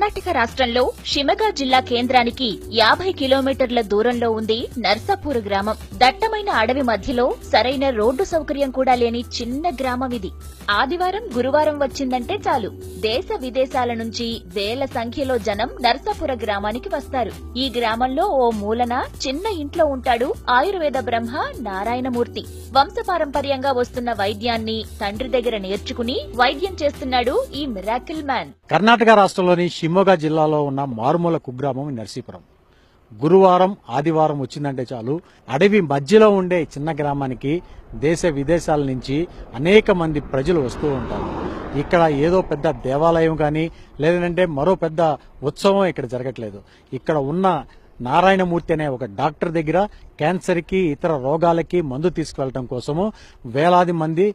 కర్ణాటక రాష్ట్రంలో షిమగా జిల్లా కేంద్రానికి 50 కిలోమీటర్ల దూరంలో ఉంది నర్సాపూర్ గ్రామం. దట్టమైన అడవి మధ్యలో సరైన రోడ్డు సౌకర్యం కూడా లేని చిన్న గ్రామం ఇది. ఆదివారం గురువారం వచ్చిందంటే చాలు దేశ విదేశాల నుంచి వేల సంఖ్యలో జనం నర్సాపుర గ్రామానికి వస్తారు. ఈ గ్రామంలో ఓ మూలన చిన్న ఇంట్లో ఉంటాడు ఆయుర్వేద బ్రహ్మ నారాయణమూర్తి. వంశపారంపర్యంగా వస్తున్న వైద్యాన్ని తండ్రి దగ్గర నేర్చుకుని వైద్యం చేస్తున్నాడు ఈ మిరాకిల్ మ్యాన్. కర్ణాటక రాష్ట్రంలోని షిమోగా జిల్లాలో ఉన్న మారుమూల కుగ్రామం నర్సీపురం. గురువారం ఆదివారం వచ్చిందంటే చాలు అడవి మధ్యలో ఉండే చిన్న గ్రామానికి దేశ విదేశాల నుంచి అనేక మంది ప్రజలు వస్తూ ఉంటారు. ఇక్కడ ఏదో పెద్ద దేవాలయం కానీ లేదంటే మరో పెద్ద ఉత్సవం ఇక్కడ జరగట్లేదు. ఇక్కడ ఉన్న నారాయణమూర్తి అనే ఒక డాక్టర్ దగ్గర క్యాన్సర్కి ఇతర రోగాలకి మందు తీసుకువెళ్ళటం కోసము వేలాది మంది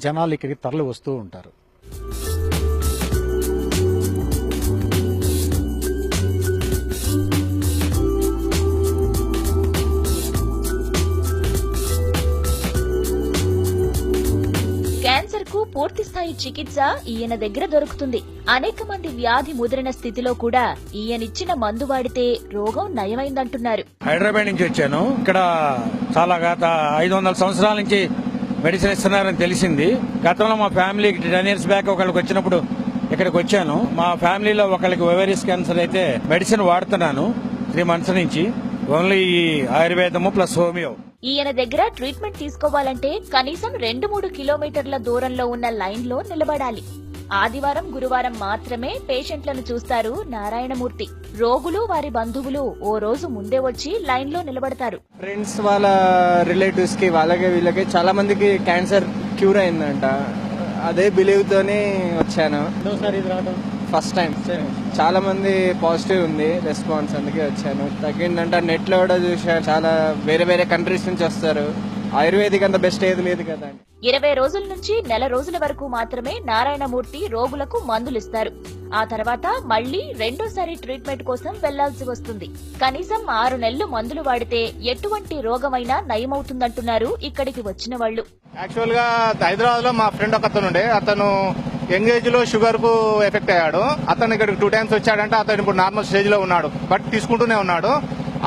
జనాలు ఇక్కడికి తరలి వస్తూ ఉంటారు. క్యాన్సర్ కు పూర్తి స్థాయి చికిత్స ఈయన దగ్గర దొరుకుతుంది. అనేక మంది వ్యాధి ముదిరిన స్థితిలో కూడా ఈయనిచ్చిన మందు వాడితే రోగం నయమైందంటున్నారు. హైదరాబాద్ నుంచి వచ్చాను. ఇక్కడ చాలా గత 500 సంవత్సరాల నుంచి మెడిసిన్ ఇస్తున్నారని తెలిసింది. గతంలో మా ఫ్యామిలీకి 10 years బ్యాక్ ఒకళ్ళకి వచ్చినప్పుడు ఇక్కడికి వచ్చాను. మా ఫ్యామిలీలో ఒకళ్ళకి ఓవేరియస్ క్యాన్సర్ అయితే మెడిసిన్ వాడుతున్నాను 3 months నుంచి. ఓన్లీ ఆయుర్వేదము ప్లస్ హోమియో. ఈయన దగ్గర ట్రీట్మెంట్ తీసుకోవాలంటే కనీసం 2-3 కిలోమీటర్ల దూరంలో ఉన్న లైన్ లో నిలబడాలి. ఆదివారం గురువారం మాత్రమే పేషెంట్లను చూస్తారు నారాయణమూర్తి. రోగులు వారి బంధువులు ఓ రోజు ముందే వచ్చి లైన్ లో నిలబడతారు. ఫ్రెండ్స్ వాళ్ళ రిలేటివ్స్ కి వాళ్ళకి వీళ్ళకి చాలా మందికి క్యాన్సర్ క్యూర్ అయిందంట. అదే బిలీవ్ తోనే వచ్చాను. ఫస్ట్ టైం చాలా మంది పాజిటివ్ ఉంది రెస్పాన్స్, అందుకే వచ్చాను. తగ్గిందంటే నెట్ లో కూడా చూసాను. చాలా వేరే వేరే కంట్రీస్ నుంచి వస్తారు. ఆయుర్వేదిక్ అంత బెస్ట్ ఏది లేదు కదా. 20 రోజుల నుంచి నెల రోజుల వరకు మాత్రమే నారాయణమూర్తి రోగులకు మందులిస్తారు. ఆ తర్వాత మళ్లీ రెండోసారి ట్రీట్మెంట్ కోసం వెళ్లాల్సి వస్తుంది. కనీసం 6 నెలలు మందులు వాడితే ఎటువంటి రోగమైనా నయమవుతుందంటున్నారు ఇక్కడికి వచ్చిన వాళ్లు. యాక్చువల్ గా హైదరాబాద్ లో మా ఫ్రెండ్ ఒక అతను యంగ్ ఏజ్ లో షుగర్ కు ఎఫెక్ట్ అయ్యాడు. అతను ఇక్కడికి 2 times వచ్చాడంటే అతను ఇప్పుడు నార్మల్ స్టేజ్ లో ఉన్నాడు, బట్ తీసుకుంటూనే ఉన్నాడు.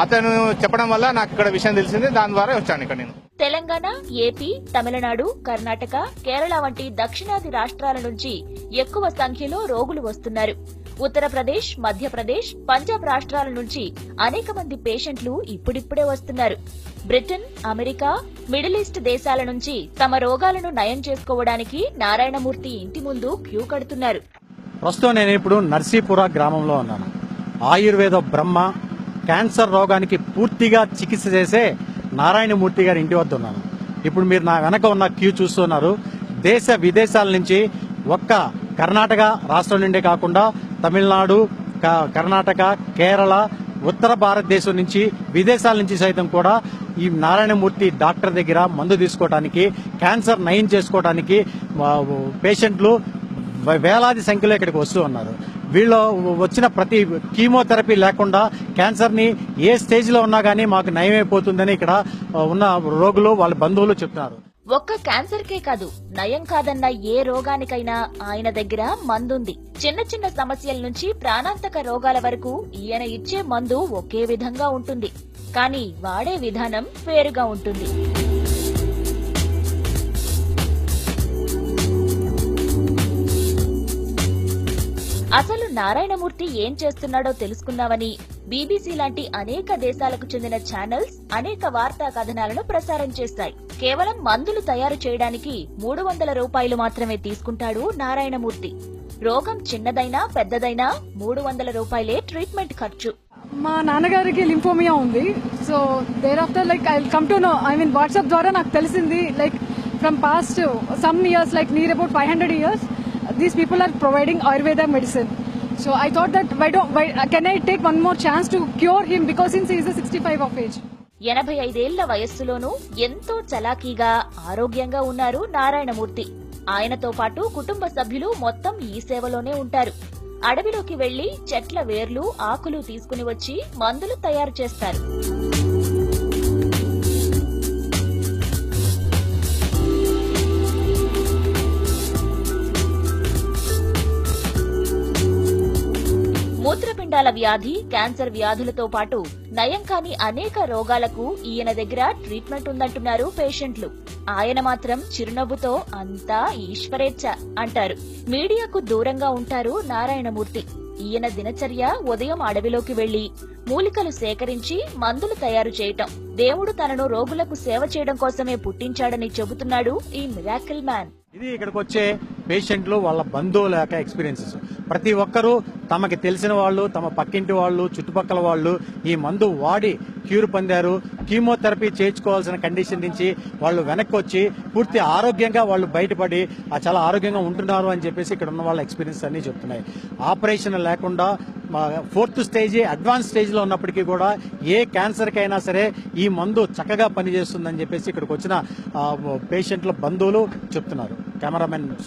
అతను చెప్పడం వల్ల నాకు ఇక్కడ విషయం తెలిసింది. దాని ద్వారా వచ్చాను ఇక్కడ నేను. తెలంగాణ, ఏపీ, తమిళనాడు, కర్ణాటక, కేరళ వంటి దక్షిణాది రాష్ట్రాల నుంచి ఎక్కువ సంఖ్యలో రోగులు వస్తున్నారు. ఉత్తరప్రదేశ్, మధ్యప్రదేశ్, పంజాబ్ రాష్ట్రాల నుంచి అనేక మంది పేషెంట్లు ఇప్పుడిప్పుడే వస్తున్నారు. బ్రిటన్, అమెరికా, మిడిల్ ఈస్ట్ దేశాల నుంచి తమ రోగాలను నయం చేసుకోవడానికి నారాయణమూర్తి ఇంటి ముందు క్యూ కడుతున్నారు. ప్రస్తుతం నేను ఇప్పుడు నర్సీపుర గ్రామంలో ఉన్నాను. ఆయుర్వేద బ్రహ్మ క్యాన్సర్ రోగానికి పూర్తిగా చికిత్స చేసే నారాయణమూర్తి గారి ఇంటి వద్ద ఉన్నాను. ఇప్పుడు మీరు నా వెనక ఉన్న క్యూ చూస్తున్నారు. దేశ విదేశాల నుంచి ఒక్క కర్ణాటక రాష్ట్రం నుండే కాకుండా తమిళనాడు, కర్ణాటక, కేరళ, ఉత్తర భారతదేశం నుంచి విదేశాల నుంచి సైతం కూడా ఈ నారాయణమూర్తి డాక్టర్ దగ్గర మందు తీసుకోవడానికి, క్యాన్సర్ నయం చేసుకోవడానికి పేషెంట్లు వేలాది సంఖ్యలో ఇక్కడికి వస్తూ ఉన్నారు. వీళ్ళు వచ్చిన ప్రతి కీమోథెరపీ లేకుండా క్యాన్సర్ ని ఏ స్టేజ్ లో ఉన్నా గానీ మాకు నయమైపోతుందని ఇక్కడ ఉన్న రోగులు వాళ్ళ బంధువులు చెప్తున్నారు. ఒక్క క్యాన్సర్ కే కాదు, నయం కాదన్న ఏ రోగానికైనా ఆయన దగ్గర మందుంది. చిన్న చిన్న సమస్యల నుంచి ప్రాణాంతక రోగాల వరకు ఈయన ఇచ్చే మందు ఒకే విధంగా ఉంటుంది, కానీ వాడే విధానం వేరుగా ఉంటుంది. అసలు నారాయణమూర్తి ఏం చేస్తున్నాడో తెలుసుకున్నామని బీబీసీ లాంటి అనేక దేశాలకు చెందిన ఛానల్స్ అనేక వార్తా కథనాలను ప్రసారం చేస్తాయి. కేవలం మందులు తయారు చేయడానికి 300 రూపాయలు మాత్రమే తీసుకుంటాడు నారాయణమూర్తి. రోగం చిన్నదైనా పెద్దదైనా 300 రూపాయలే ట్రీట్మెంట్ ఖర్చు. మా నాన్నగారికి లింఫోమియా ఉంది. So thereafter I come to know, WhatsApp ద్వారా నాకు తెలిసింది, from past some years, near about 500 years these people are providing Ayurveda medicine. So I thought that can I take one more chance to cure him, because since he is 65 of age. 85 ఏళ్ల వయస్సులోనూ ఎంతో చలాకీగా ఆరోగ్యంగా ఉన్నారు నారాయణమూర్తి. ఆయనతో పాటు కుటుంబ సభ్యులు మొత్తం ఈ సేవలోనే ఉంటారు. అడవిలోకి వెళ్లి చెట్ల వేర్లు, ఆకులు తీసుకుని వచ్చి మందులు తయారు చేస్తారు. మూత్రపిండాల వ్యాధి, క్యాన్సర్ వ్యాధులతో పాటు నయం కాని అనేక రోగాలకు ఈయన దగ్గర ట్రీట్మెంట్ ఉందంటున్నారు పేషెంట్లు. ఆయన మాత్రం చిరునవ్వుతో అంతా ఈశ్వరేచ్ఛ అంటారు. మీడియాకు దూరంగా ఉంటారు నారాయణమూర్తి. ఈయన దినచర్య ఉదయం అడవిలోకి వెళ్లి మూలికలు సేకరించి మందులు తయారు చేయటం. దేవుడు తనను రోగులకు సేవ చేయడం కోసమే పుట్టించాడని చెబుతున్నాడు ఈ మిరాకిల్ మ్యాన్. ఇది ఇక్కడికి వచ్చే పేషెంట్లు వాళ్ళ బంధువుల యొక్క ఎక్స్పీరియన్సెస్. ప్రతి ఒక్కరూ తమకి తెలిసిన వాళ్ళు, తమ పక్కింటి వాళ్ళు, చుట్టుపక్కల వాళ్ళు ఈ మందు వాడి క్యూర్ పొందారు. కీమోథెరపీ చేయించుకోవాల్సిన కండిషన్ నుంచి వాళ్ళు వెనక్కి వచ్చి పూర్తి ఆరోగ్యంగా వాళ్ళు బయటపడి చాలా ఆరోగ్యంగా ఉంటున్నారు అని చెప్పేసి ఇక్కడ ఉన్న వాళ్ళ ఎక్స్పీరియన్స్ అన్ని చెప్తున్నాయి. ఆపరేషన్ లేకుండా 4th స్టేజ్, అడ్వాన్స్ స్టేజ్ లో ఉన్నప్పటికీ కూడా ఏ క్యాన్సర్ కైనా సరే ఈ మందు చక్కగా పనిచేస్తుందని చెప్పేసి ఇక్కడికి వచ్చిన పేషెంట్ల బంధువులు చెప్తున్నారు. కెమెరామెన్